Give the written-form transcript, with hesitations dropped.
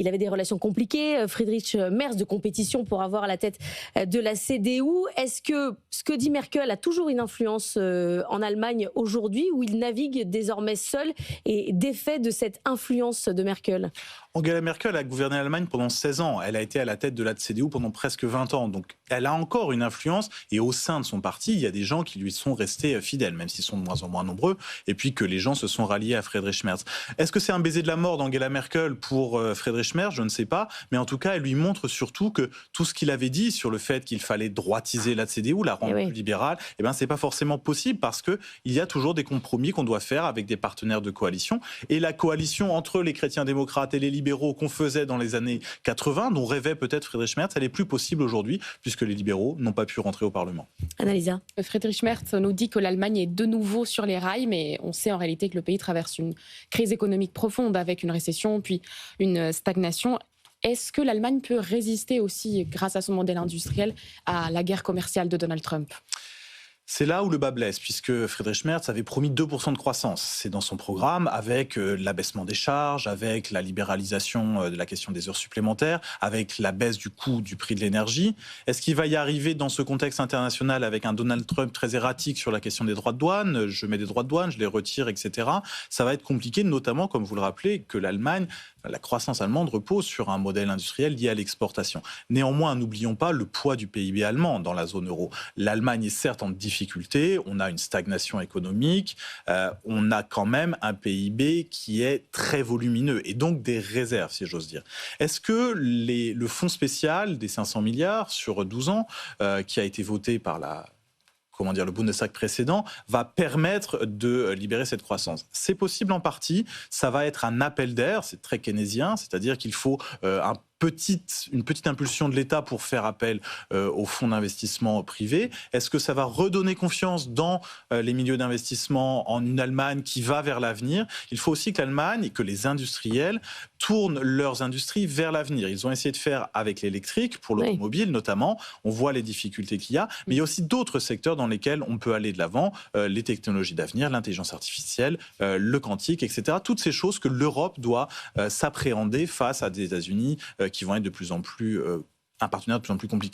il avait des relations compliquées, Friedrich Merz, de compétition pour avoir à la tête de la CDU. Est-ce que ce que dit Merkel a toujours une influence en Allemagne aujourd'hui, où il navigue désormais seul et défait de cette influence de Merkel? Angela Merkel a gouverné l'Allemagne pendant 16 ans. Elle a été à la tête de la CDU pendant presque 20 ans. Donc, elle a encore une influence. Et au sein de son parti, il y a des gens qui lui sont restés fidèles, même s'ils sont de moins en moins nombreux. Et puis que les gens se sont ralliés à Friedrich Merz. Est-ce que c'est un baiser de la mort d'Angela Merkel pour Friedrich Merz? Je ne sais pas. Mais en tout cas, elle lui montre surtout que tout ce qu'il avait dit sur le fait qu'il fallait droitiser la CDU, la rendre plus libérale, eh ben, c'est pas forcément possible parce qu'il y a toujours des compromis qu'on doit faire avec des partenaires de coalition. Et la coalition entre les chrétiens démocrates et les libéraux qu'on faisait dans les années 80, dont rêvait peut-être Friedrich Merz, elle n'est plus possible aujourd'hui puisque les libéraux n'ont pas pu rentrer au Parlement. Annalisa. Friedrich Merz nous dit que l'Allemagne est de nouveau sur les rails, mais on sait en réalité que le pays traverse une crise économique profonde avec une récession puis une stagnation. Est-ce que l'Allemagne peut résister aussi, grâce à son modèle industriel, à la guerre commerciale de Donald Trump ? C'est là où le bas blesse, puisque Friedrich Merz avait promis 2% de croissance. C'est dans son programme, avec l'abaissement des charges, avec la libéralisation de la question des heures supplémentaires, avec la baisse du coût du prix de l'énergie. Est-ce qu'il va y arriver dans ce contexte international avec un Donald Trump très erratique sur la question des droits de douane? Je mets des droits de douane, je les retire, etc. Ça va être compliqué, notamment, comme vous le rappelez, que l'Allemagne, la croissance allemande repose sur un modèle industriel lié à l'exportation. Néanmoins, n'oublions pas le poids du PIB allemand dans la zone euro. L'Allemagne est certes en difficulté, on a une stagnation économique, on a quand même un PIB qui est très volumineux et donc des réserves, si j'ose dire. Est-ce que le fonds spécial des 500 milliards sur 12 ans, qui a été voté par le Bundestag précédent, va permettre de libérer cette croissance? C'est possible en partie, ça va être un appel d'air, c'est très keynésien, c'est-à-dire qu'il faut une petite impulsion de l'État pour faire appel aux fonds d'investissement privés. Est-ce que ça va redonner confiance dans les milieux d'investissement en une Allemagne qui va vers l'avenir? Il faut aussi que l'Allemagne et que les industriels tournent leurs industries vers l'avenir. Ils ont essayé de faire avec l'électrique, pour l'automobile notamment. On voit les difficultés qu'il y a, mais il y a aussi d'autres secteurs dans lesquels on peut aller de l'avant, les technologies d'avenir, l'intelligence artificielle, le quantique, etc. Toutes ces choses que l'Europe doit s'appréhender face à des États-Unis qui vont être de plus en plus un partenaire de plus en plus compliqué.